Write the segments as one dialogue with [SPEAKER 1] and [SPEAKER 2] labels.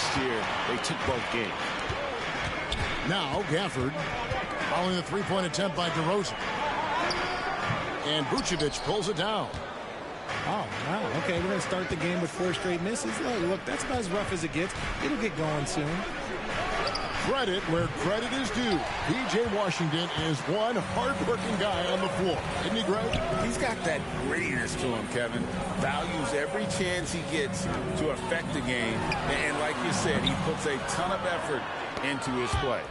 [SPEAKER 1] last year, they took both games.
[SPEAKER 2] Now Gafford following the three-point attempt by DeRozan. And Vucevic pulls it down.
[SPEAKER 3] Oh, wow. Okay, we're going to start the game with 4 straight misses. Look, that's about as rough as it gets. It'll get going soon.
[SPEAKER 2] Credit where credit is due. P.J. Washington is one hard-working guy on the floor. Isn't he, Greg?
[SPEAKER 1] He's got that grittiness to him, Kevin. Values every chance he gets to affect the game. And like you said, he puts a ton of effort into his play.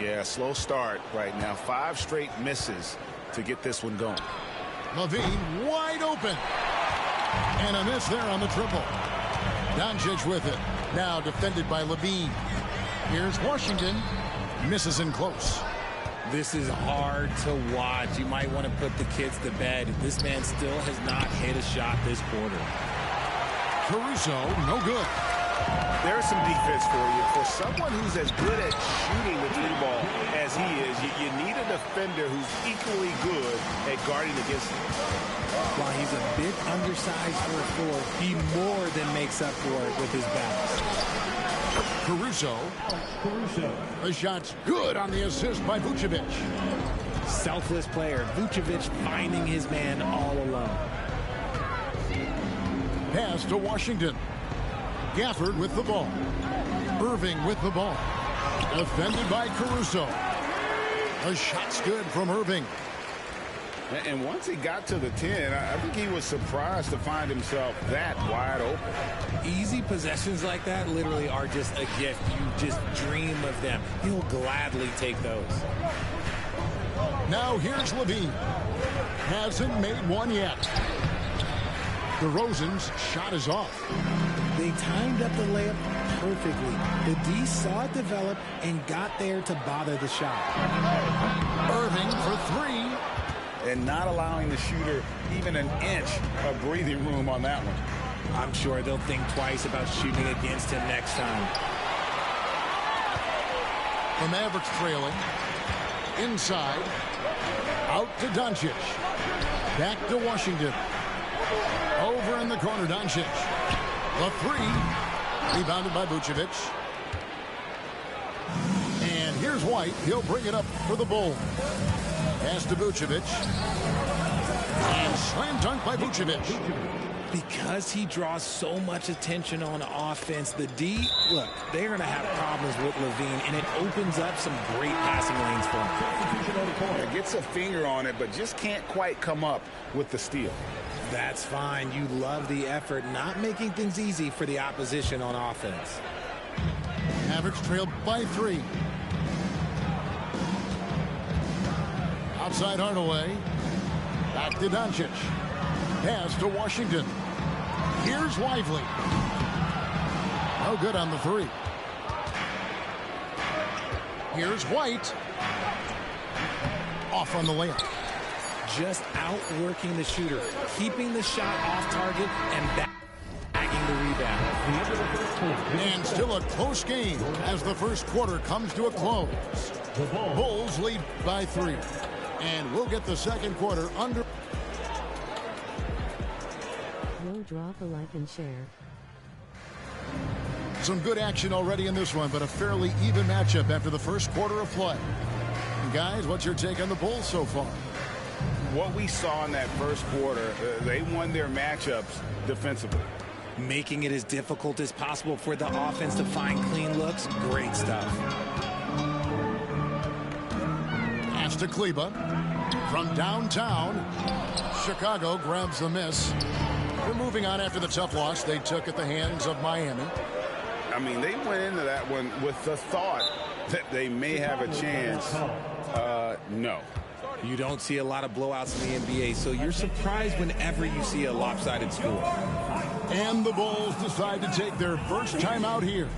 [SPEAKER 1] Yeah, slow start right now. 5 straight misses to get this one going.
[SPEAKER 2] LaVine wide open. And a miss there on the triple. Doncic with it. Now defended by LaVine. Here's Washington. Misses in close.
[SPEAKER 3] This is hard to watch. You might want to put the kids to bed. This man still has not hit a shot this quarter.
[SPEAKER 2] Caruso, no good.
[SPEAKER 1] There's some defense for you. For someone who's as good at shooting the three ball as he is, you need a defender who's equally good at guarding against him.
[SPEAKER 3] While he's a bit undersized for a 4, he more than makes up for it with his balance.
[SPEAKER 2] Caruso. The shot's good on the assist by Vucevic.
[SPEAKER 3] Selfless player. Vucevic finding his man all alone.
[SPEAKER 2] Pass to Washington. Gafford with the ball. Irving with the ball. Defended by Caruso. A shot's good from Irving.
[SPEAKER 1] And once he got to the 10, I think he was surprised to find himself that wide open.
[SPEAKER 3] Easy possessions like that literally are just a gift. You just dream of them. He'll gladly take those.
[SPEAKER 2] Now here's LaVine. Hasn't made one yet. DeRozan's shot is off.
[SPEAKER 3] They timed up the layup perfectly. The D saw it develop and got there to bother the shot.
[SPEAKER 2] Irving for 3.
[SPEAKER 1] And not allowing the shooter even an inch of breathing room on that one.
[SPEAKER 3] I'm sure they'll think twice about shooting against him next time.
[SPEAKER 2] The Mavericks trailing. Inside. Out to Doncic. Back to Washington. Over in the corner, Doncic. The 3. Rebounded by Vucevic. And here's White. He'll bring it up for the Bulls. Pass to Vucevic. And slam dunk by Vucevic.
[SPEAKER 3] Because he draws so much attention on offense, the D, look, they're going to have problems with LaVine, and it opens up some great passing lanes for him.
[SPEAKER 1] It gets a finger on it, but just can't quite come up with the steal.
[SPEAKER 3] That's fine. You love the effort, not making things easy for the opposition on offense.
[SPEAKER 2] Mavericks trailed by 3. Outside Hardaway. Back to Doncic. Pass to Washington. Here's Lively. No good on the 3. Here's White. Off on the layup.
[SPEAKER 3] Just outworking the shooter, keeping the shot off target and bagging the rebound.
[SPEAKER 2] And still a close game as the first quarter comes to a close. Bulls lead by 3. And we'll get the second quarter under.
[SPEAKER 4] Drop a like and share.
[SPEAKER 2] Some good action already in this one, but a fairly even matchup after the first quarter of play. And guys, what's your take on the Bulls so far?
[SPEAKER 1] What we saw in that first quarter, they won their matchups defensively.
[SPEAKER 3] Making it as difficult as possible for the offense to find clean looks. Great stuff.
[SPEAKER 2] Pass to Kleba. From downtown, Chicago grabs the miss. We're moving on after the tough loss they took at the hands of Miami.
[SPEAKER 1] I mean, they went into that one with the thought that they may have a chance. No.
[SPEAKER 3] You don't see a lot of blowouts in the NBA, so you're surprised whenever you see a lopsided score.
[SPEAKER 2] And the Bulls decide to take their first time out here.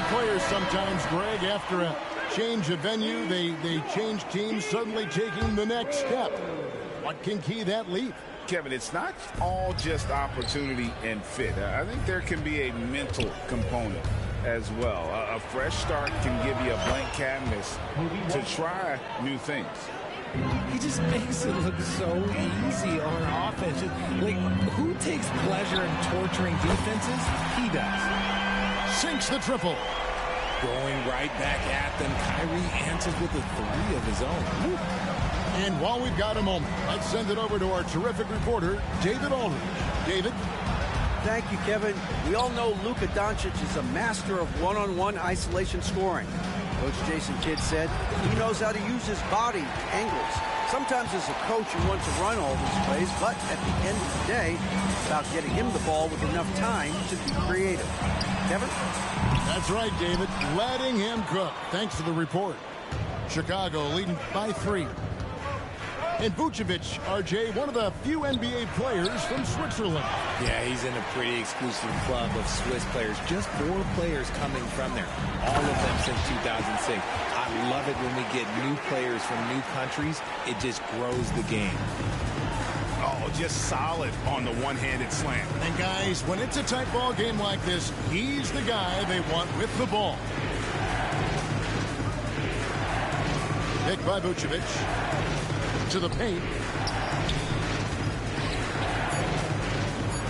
[SPEAKER 2] players sometimes, Greg, after a change of venue, they change teams, suddenly taking the next step. What can key that leap?
[SPEAKER 1] Kevin, it's not all just opportunity and fit. I think there can be a mental component as well. A fresh start can give you a blank canvas to try new things.
[SPEAKER 3] He just makes it look so easy on offense. Like, who takes pleasure in torturing defenses? He does.
[SPEAKER 2] Sinks the triple.
[SPEAKER 3] Going right back at them, Kyrie answers with a three of his own. Woo.
[SPEAKER 2] And while we've got a moment, let's send it over to our terrific reporter, David Aldridge. David?
[SPEAKER 5] Thank you, Kevin. We all know Luka Doncic is a master of one-on-one isolation scoring. Coach Jason Kidd said he knows how to use his body, angles. Sometimes as a coach you want to run all these plays, but at the end of the day, it's about getting him the ball with enough time to be creative. Kevin?
[SPEAKER 2] That's right, David. Letting him cook. Thanks for the report. Chicago leading by 3. And Vucevic, RJ, one of the few NBA players from Switzerland.
[SPEAKER 3] Yeah, he's in a pretty exclusive club of Swiss players. Just 4 players coming from there. All of them since 2006. I love it when we get new players from new countries. It just grows the game.
[SPEAKER 1] Oh, just solid on the one-handed slam.
[SPEAKER 2] And guys, when it's a tight ball game like this, he's the guy they want with the ball. Picked by Vucevic. To the paint.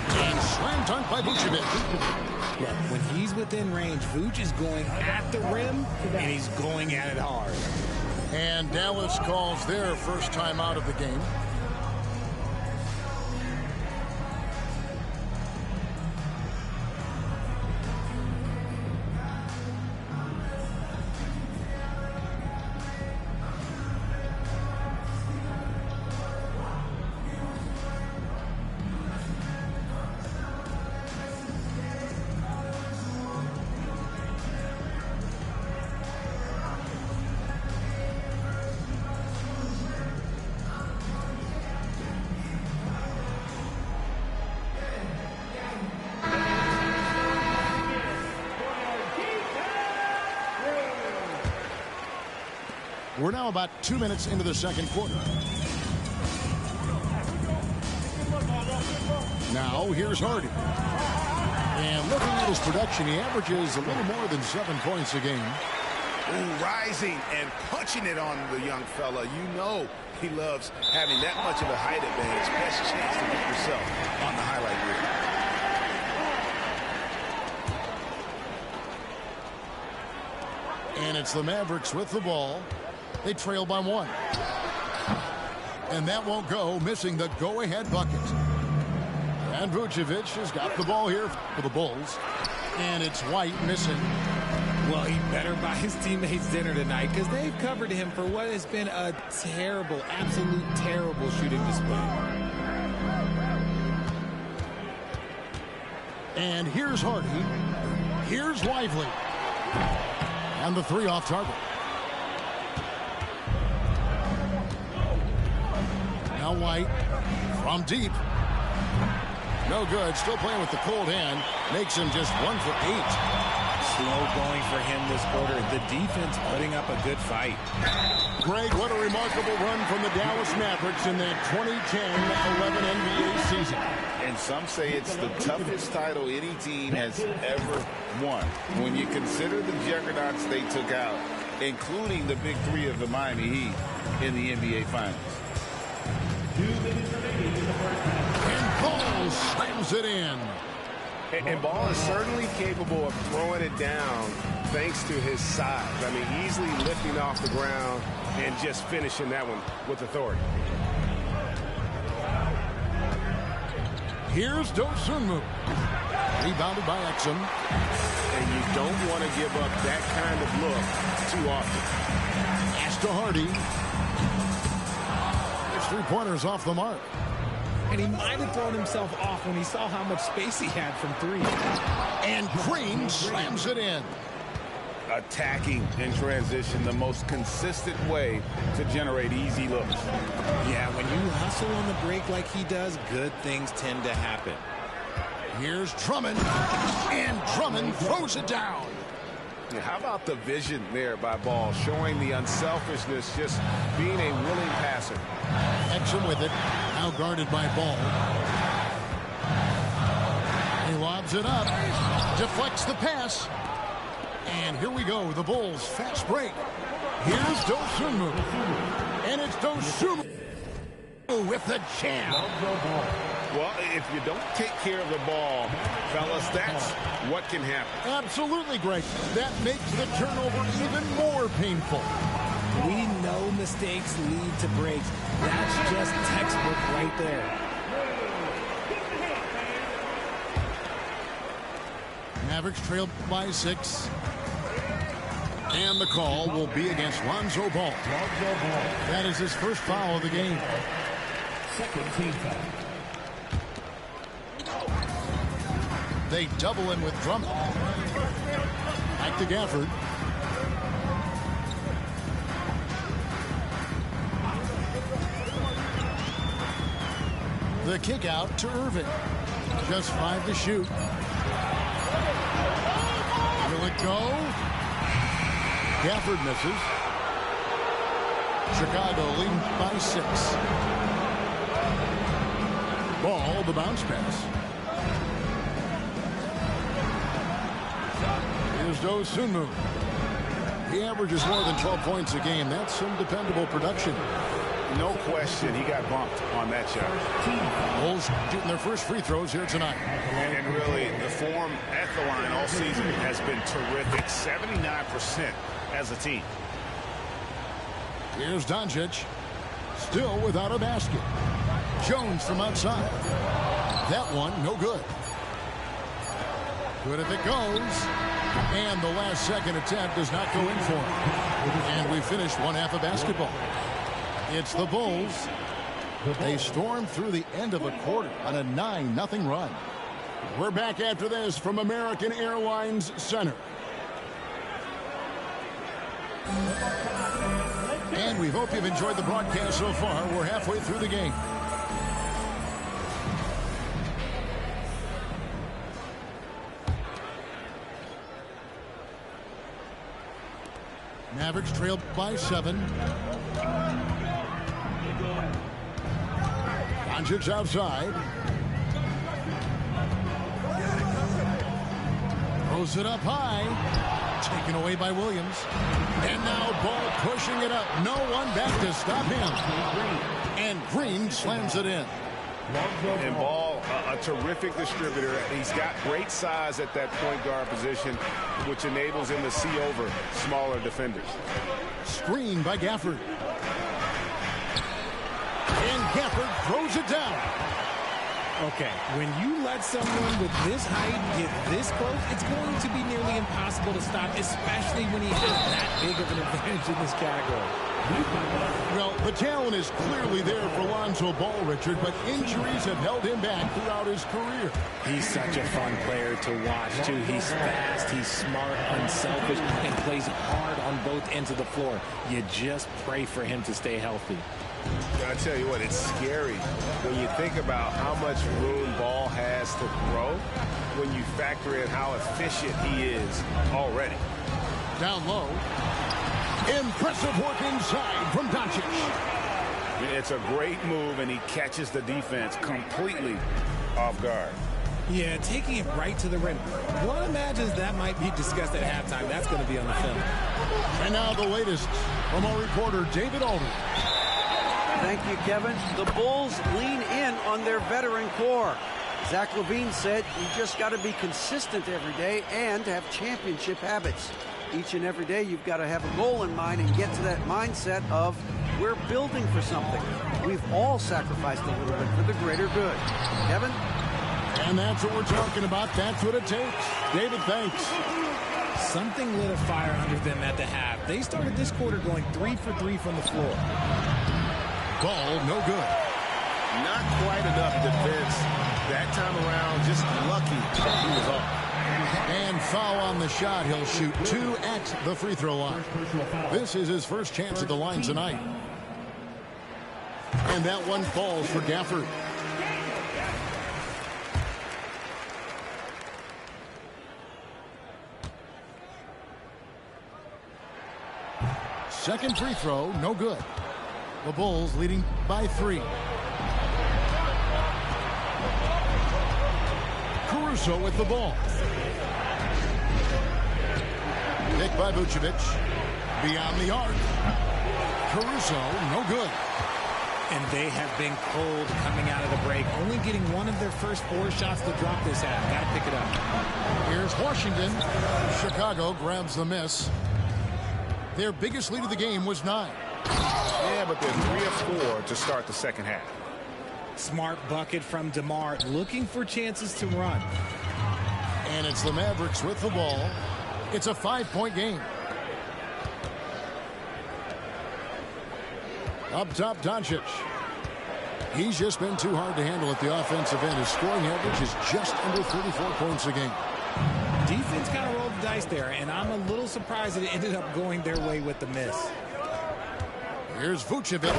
[SPEAKER 2] And slam dunk by Vucevic.
[SPEAKER 3] Look, when he's within range, Vuce is going at the rim, and he's going at it hard.
[SPEAKER 2] And Dallas calls their first time out of the game. We're now about 2 minutes into the second quarter. Now, here's Hardy. And looking at his production, he averages a little more than 7 points a game.
[SPEAKER 1] Ooh, rising and punching it on the young fella. You know he loves having that much of a height advantage. Best chance to get yourself on the highlight reel.
[SPEAKER 2] And it's the Mavericks with the ball. They trail by 1. And that won't go, missing the go-ahead bucket. And Vucevic has got the ball here for the Bulls. And it's White missing.
[SPEAKER 3] Well, he better buy his teammates dinner tonight because they've covered him for what has been a terrible, absolute terrible shooting display.
[SPEAKER 2] And here's Hardy. Here's Lively. And the 3 off target. Now White from deep. No good. Still playing with the cold hand. Makes him just 1 for 8.
[SPEAKER 3] Slow going for him this quarter. The defense putting up a good fight.
[SPEAKER 2] Greg, what a remarkable run from the Dallas Mavericks in that 2010-11 NBA season.
[SPEAKER 1] And some say it's the toughest title any team has ever won. When you consider the juggernauts they took out, including the big 3 of the Miami Heat in the NBA Finals.
[SPEAKER 2] And Ball slams it in.
[SPEAKER 6] And Ball is certainly capable of throwing it down thanks to his size. I mean, easily lifting off the ground and just finishing that one with authority.
[SPEAKER 2] Here's Dosunmu. Rebounded by Exum.
[SPEAKER 6] And you don't want to give up that kind of look too often.
[SPEAKER 2] Pass to Hardy. It's 3-pointers off the mark.
[SPEAKER 3] And he might have thrown himself off when he saw how much space he had from 3.
[SPEAKER 2] And Green slams it in.
[SPEAKER 1] Attacking in transition, the most consistent way to generate easy looks.
[SPEAKER 3] Yeah, when you hustle on the break like he does, good things tend to happen.
[SPEAKER 2] Here's Drummond. And Drummond throws it down.
[SPEAKER 6] Yeah, how about the vision there by Ball, showing the unselfishness, just being a willing passer.
[SPEAKER 2] Exum with it. Now guarded by Ball. He lobs it up. Deflects the pass. And here we go. The Bulls fast break. Here's Dosunmu. And it's Dosunmu with the jam.
[SPEAKER 6] Well, if you don't take care of the ball, fellas, that's what can happen.
[SPEAKER 2] Absolutely, Greg. That makes the turnover even more painful.
[SPEAKER 3] We know mistakes lead to breaks. That's just textbook right there.
[SPEAKER 2] Mavericks trail by 6. And the call will be against Lonzo Ball. That is his first foul of the game.
[SPEAKER 7] Second team foul.
[SPEAKER 2] They double him with Drummond. Back to Gafford. The kick out to Irving. Just 5 to shoot. Will it go? Gafford misses. Chicago leading by 6. Ball, the bounce pass. Here's Dosunmu. He averages more than 12 points a game. That's some dependable production.
[SPEAKER 6] No question, he got bumped on that shot.
[SPEAKER 2] Bulls shooting their first free throws here tonight.
[SPEAKER 6] And really, the form at the line all season has been terrific. 79% as a team.
[SPEAKER 2] Here's Doncic. Still without a basket. Jones from outside. That one, no good. Good if it goes. And the last second attempt does not go in for him. And we finished one half of basketball. It's the Bulls. They stormed through the end of a quarter on a 9-0 run. We're back after this from American Airlines Center. And we hope you've enjoyed the broadcast so far. We're halfway through the game. Mavericks trail by 7. Doncic outside. Throws it up high. Taken away by Williams. And now Ball pushing it up. No one back to stop him. And Green slams it in.
[SPEAKER 6] And Ball, a terrific distributor. He's got great size at that point guard position, which enables him to see over smaller defenders.
[SPEAKER 2] Screen by Gafford. And Gafford throws it down.
[SPEAKER 3] Okay, when you let someone with this height get this close, it's going to be nearly impossible to stop, especially when he has that big of an advantage in this category.
[SPEAKER 2] Well, the talent is clearly there for Lonzo Ball, Richard, but injuries have held him back throughout his career.
[SPEAKER 3] He's such a fun player to watch, too. He's fast, he's smart, unselfish, and plays hard on both ends of the floor. You just pray for him to stay healthy.
[SPEAKER 6] I tell you what, it's scary when you think about how much room Ball has to grow when you factor in how efficient he is already.
[SPEAKER 2] Down low. Impressive work inside from Doncic.
[SPEAKER 6] It's a great move, and he catches the defense completely off guard.
[SPEAKER 3] Yeah, taking it right to the rim. One imagines that might be discussed at halftime. That's going to be on the film.
[SPEAKER 2] And now the latest from our reporter, David Aldridge.
[SPEAKER 5] Thank you, Kevin. The Bulls lean in on their veteran core. Zach LaVine said you just got to be consistent every day and have championship habits. Each and every day you've got to have a goal in mind and get to that mindset of we're building for something. We've all sacrificed a little bit for the greater good. Kevin?
[SPEAKER 2] And that's what we're talking about. That's what it takes. David, thanks.
[SPEAKER 3] Something lit a fire under them at the half. They started this quarter going 3 for 3 from the floor.
[SPEAKER 2] Ball, no good.
[SPEAKER 6] Not quite enough defense that time around. Just lucky he was off.
[SPEAKER 2] And foul on the shot. He'll shoot 2 at the free throw line. This is his first chance at the line tonight. And that one falls for Gafford. second free throw, no good. The Bulls leading by 3. Caruso with the ball. Picked by Vucevic. Beyond the arc. Caruso, no good.
[SPEAKER 3] And they have been cold coming out of the break, only getting one of their first 4 shots to drop this half. Got to pick it up.
[SPEAKER 2] Here's Washington. Chicago grabs the miss. Their biggest lead of the game was 9.
[SPEAKER 6] Yeah, but they're 3 of 4 to start the second half.
[SPEAKER 3] Smart bucket from DeMar, looking for chances to run.
[SPEAKER 2] And it's the Mavericks with the ball. It's a 5-point game. Up top, Doncic. He's just been too hard to handle at the offensive end. His scoring average is just under 34 points a game.
[SPEAKER 3] Defense kind of rolled the dice there, and I'm a little surprised that it ended up going their way with the miss.
[SPEAKER 2] Here's Vucevic.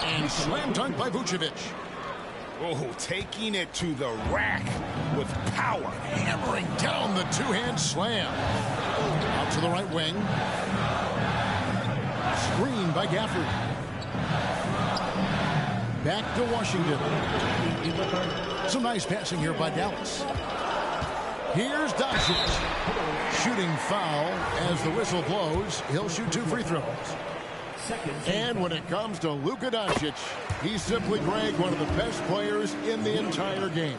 [SPEAKER 2] And slam dunk by Vucevic.
[SPEAKER 1] Oh, taking it to the rack with power.
[SPEAKER 2] Hammering down the two-hand slam. Out to the right wing. Screen by Gafford. Back to Washington. Some nice passing here by Dallas. Here's Doncic. Shooting foul as the whistle blows. He'll shoot 2 free throws. And when it comes to Luka Doncic, he's simply, Greg, one of the best players in the entire game.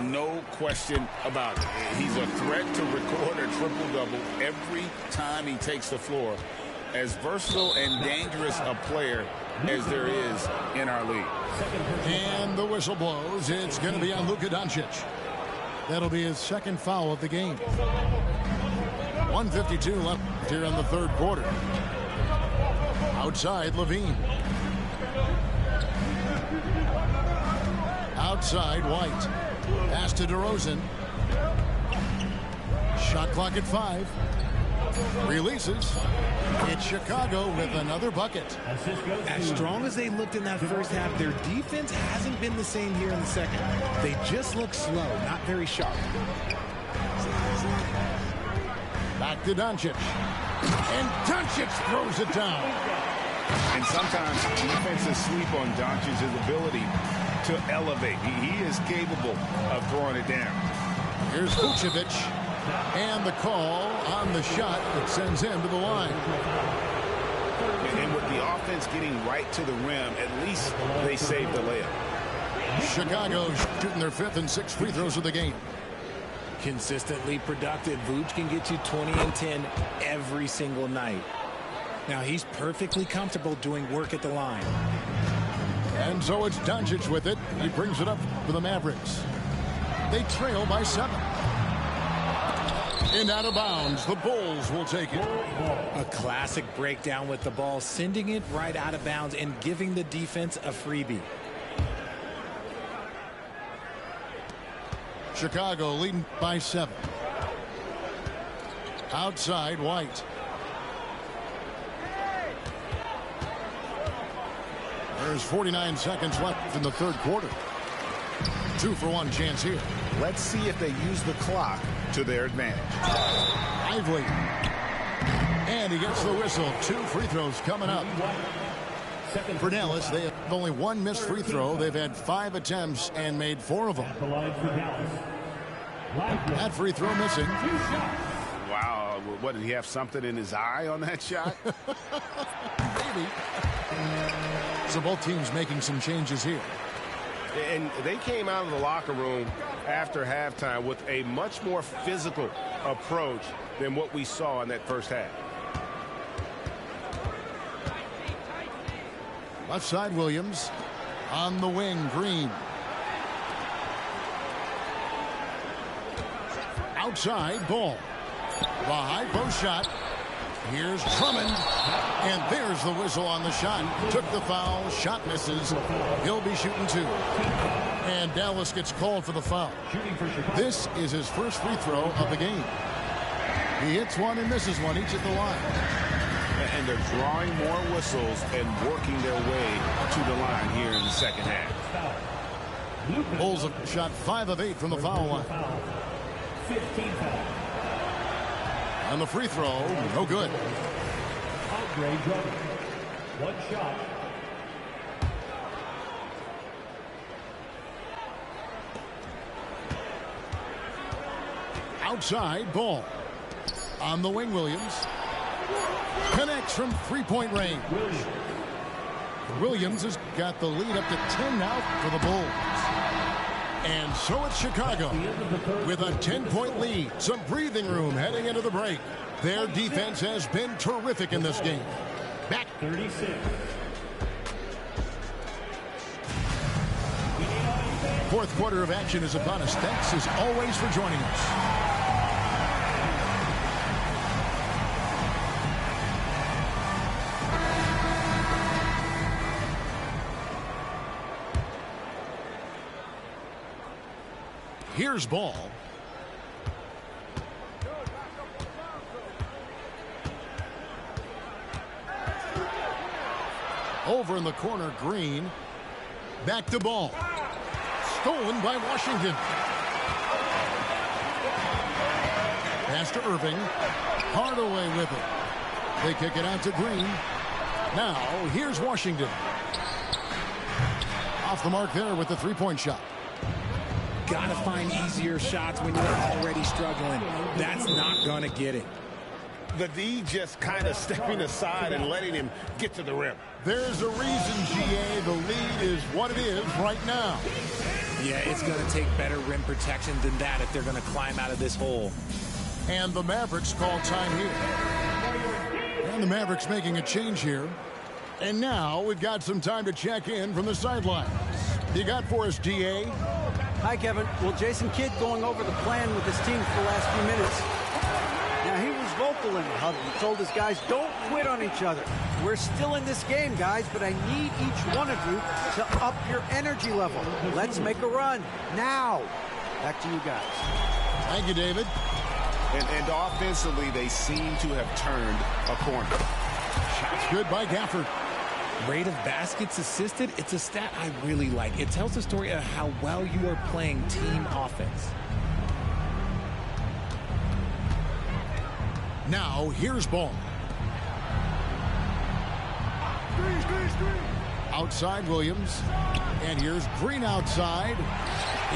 [SPEAKER 1] No question about it. He's a threat to record a triple-double every time he takes the floor. As versatile and dangerous a player as there is in our league.
[SPEAKER 2] And the whistle blows. It's going to be on Luka Doncic. That'll be his second foul of the game. 1:52 left here in the third quarter. Outside, Levine. Outside, White. Pass to DeRozan. Shot clock at 5. Releases. It's Chicago with another bucket.
[SPEAKER 3] As strong as they looked in that first half, their defense hasn't been the same here in the second. They just look slow, not very sharp.
[SPEAKER 2] Back to Doncic. And Doncic throws it down.
[SPEAKER 1] And sometimes defenses sleep on Doncic's ability to elevate. He is capable of throwing it down.
[SPEAKER 2] Here's Vucevic. And the call on the shot that sends him to the line.
[SPEAKER 1] And with the offense getting right to the rim, at least they saved the layup.
[SPEAKER 2] Chicago shooting their 5th and 6th free throws of the game.
[SPEAKER 3] Consistently productive. Vooch can get you 20 and 10 every single night. Now he's perfectly comfortable doing work at the line.
[SPEAKER 2] And so it's Doncic with it. He brings it up for the Mavericks. They trail by 7. And out of bounds, the Bulls will take it.
[SPEAKER 3] A classic breakdown with the ball, sending it right out of bounds and giving the defense a freebie.
[SPEAKER 2] Chicago leading by 7. Outside, White. There's 49 seconds left in the third quarter. 2-for-1 chance here.
[SPEAKER 1] Let's see if they use the clock to their advantage.
[SPEAKER 2] Lively. And he gets the whistle. 2 free throws coming up. For Dallas, they have only 1 missed free throw. They've had 5 attempts and made 4 of them. That free throw missing.
[SPEAKER 1] Wow, what, did he have something in his eye on that shot?
[SPEAKER 2] Maybe. So both teams making some changes here.
[SPEAKER 6] And they came out of the locker room after halftime with a much more physical approach than what we saw in that first half.
[SPEAKER 2] Left side, Williams. On the wing, Green. Outside, Ball. The high post shot. Here's Drummond. And there's the whistle on the shot. Took the foul. Shot misses. He'll be shooting 2. And Dallas gets called for the foul. This is his first free throw of the game. He hits 1 and misses 1 each at the line.
[SPEAKER 1] And they're drawing more whistles and working their way to the line here in the second half.
[SPEAKER 2] Bulls have shot 5 of 8 from the foul line. And the free throw, no good.
[SPEAKER 7] Andre Drummond. One shot.
[SPEAKER 2] Outside ball. On the wing, Williams. Connects from three-point range. Williams has got the lead up to 10 now for the Bulls. And so it's Chicago with a 10-point lead. Some breathing room heading into the break. Their defense has been terrific in this game. Back.
[SPEAKER 7] 36.
[SPEAKER 2] Fourth quarter of action is upon us. Thanks as always for joining us. Here's ball. Over in the corner, Green. Back to ball. Stolen by Washington. Pass to Irving. Hardaway with it. They kick it out to Green. Now, here's Washington. Off the mark there with the three-point shot.
[SPEAKER 3] Gotta find easier shots when you're already struggling. That's not gonna get it.
[SPEAKER 6] The D just kind of stepping aside and letting him get to the rim.
[SPEAKER 2] There's a reason, GA, the lead is what it is right now.
[SPEAKER 3] Yeah, it's gonna take better rim protection than that if they're gonna climb out of this hole.
[SPEAKER 2] And the Mavericks call time here. And the Mavericks making a change here. And now we've got some time to check in from the sidelines. You got for us, GA?
[SPEAKER 5] Hi, Kevin. Well, Jason Kidd going over the plan with his team for the last few minutes. Now, he was vocal in the huddle. He told his guys, don't quit on each other. We're still in this game, guys, but I need each one of you to up your energy level. Let's make a run now. Back to you guys.
[SPEAKER 2] Thank you, David.
[SPEAKER 6] And offensively, they seem to have turned a corner.
[SPEAKER 2] Shots good by Gafford.
[SPEAKER 3] Rate of baskets assisted, it's a stat I really like. It tells the story of how well you are playing team offense.
[SPEAKER 2] Now, here's ball. Outside, Williams. And here's Green outside.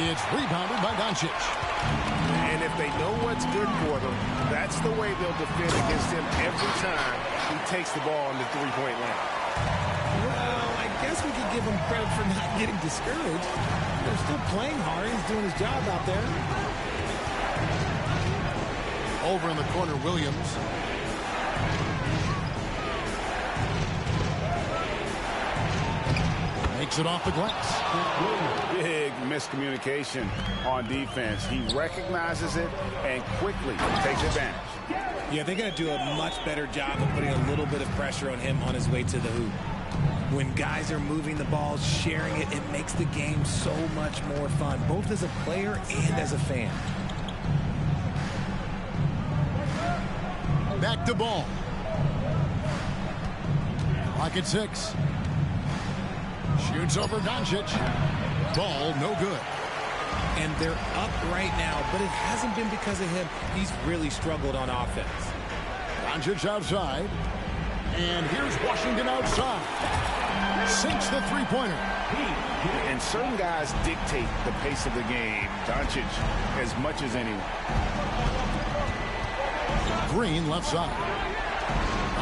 [SPEAKER 2] It's rebounded by Doncic.
[SPEAKER 6] And if they know what's good for them, that's the way they'll defend against him every time he takes the ball in the three-point line.
[SPEAKER 3] Well, I guess we could give him credit for not getting discouraged. They're still playing hard. He's doing his job out there.
[SPEAKER 2] Over in the corner, Williams. Makes it off the glass.
[SPEAKER 6] Big miscommunication on defense. He recognizes it and quickly takes advantage.
[SPEAKER 3] Yeah, they're going to do a much better job of putting a little bit of pressure on him on his way to the hoop. When guys are moving the ball, sharing it, it makes the game so much more fun, both as a player and as a fan.
[SPEAKER 2] Back to ball. Clock at 6. Shoots over Doncic. Ball no good.
[SPEAKER 3] And they're up right now, but it hasn't been because of him. He's really struggled on offense.
[SPEAKER 2] Doncic outside. And here's Washington outside. Sinks the three-pointer.
[SPEAKER 6] And certain guys dictate the pace of the game. Doncic as much as anyone.
[SPEAKER 2] Green left side.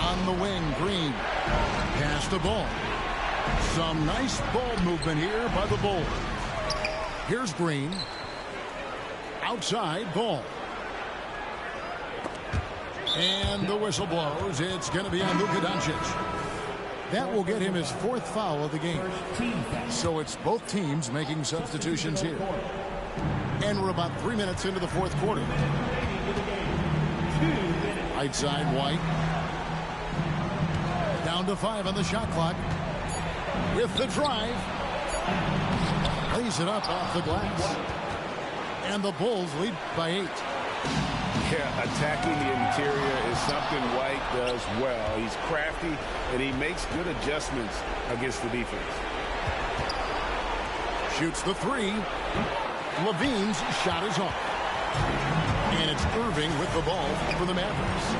[SPEAKER 2] On the wing, Green. Pass the ball. Some nice ball movement here by the Bulls. Here's Green. Outside, ball. And the whistle blows. It's going to be on Luka Doncic. That will get him his 4th foul of the game. So it's both teams making substitutions here. And we're about 3 minutes into the 4th quarter. Right side, White. Down to 5 on the shot clock. With the drive. Lays it up off the glass. And the Bulls lead by 8.
[SPEAKER 6] Yeah, attacking the interior is something White does well. He's crafty, and he makes good adjustments against the defense.
[SPEAKER 2] Shoots the 3. Levine's shot is off. And it's Irving with the ball for the Mavericks.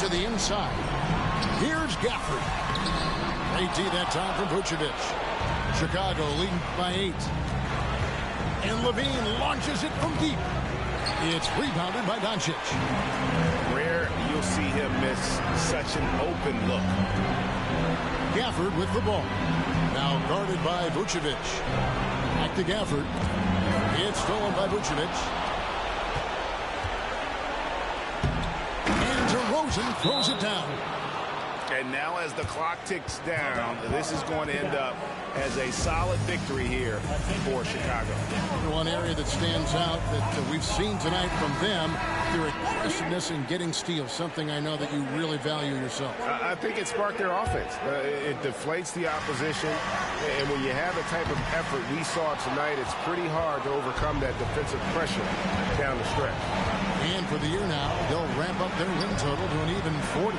[SPEAKER 2] to the inside. Here's Gafford. Great D that time from Vucevic. Chicago leading by 8. And Levine launches it from deep. It's rebounded by Doncic.
[SPEAKER 6] Rare you'll see him miss such an open look.
[SPEAKER 2] Gafford with the ball. Now guarded by Vucevic. Back to Gafford. It's stolen by Vucevic. And DeRozan throws it down.
[SPEAKER 6] And now as the clock ticks down, this is going to end up as a solid victory here for Chicago.
[SPEAKER 2] One area that stands out that we've seen tonight from them, their aggressiveness in getting steals, something I know that you really value yourself.
[SPEAKER 6] I think it sparked their offense. It deflates the opposition, and when you have the type of effort we saw tonight, it's pretty hard to overcome that defensive pressure down the stretch.
[SPEAKER 2] And for the year now, they'll ramp up their win total to an even 40.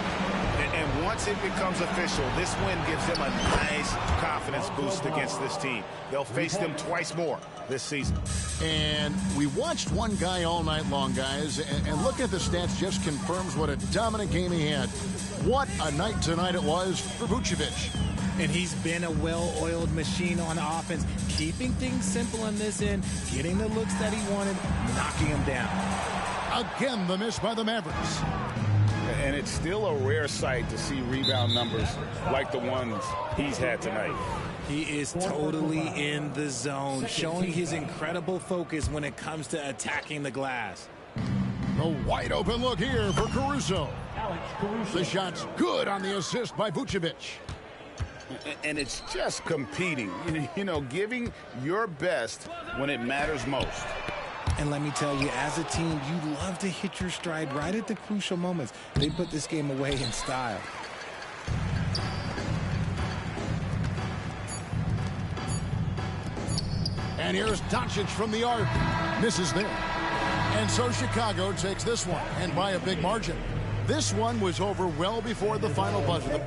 [SPEAKER 6] And once it becomes official, this win gives them a nice confidence boost against this team. They'll face them twice more this season.
[SPEAKER 2] And we watched one guy all night long, guys, and look at the stats just confirms what a dominant game he had. What a night tonight it was for Vucevic.
[SPEAKER 3] And he's been a well-oiled machine on offense, keeping things simple in this end, getting the looks that he wanted, knocking them down.
[SPEAKER 2] Again, the miss by the Mavericks.
[SPEAKER 1] And it's still a rare sight to see rebound numbers like the ones he's had tonight.
[SPEAKER 3] He is totally in the zone, showing his incredible focus when it comes to attacking the glass.
[SPEAKER 2] A wide open look here for Caruso. The shot's good on the assist by Vucevic.
[SPEAKER 1] And it's just competing, giving your best when it matters most.
[SPEAKER 3] And let me tell you, as a team, you love to hit your stride right at the crucial moments. They put this game away in style.
[SPEAKER 2] And here's Doncic from the arc. Misses there. And so Chicago takes this one, and by a big margin. This one was over well before the final buzzer.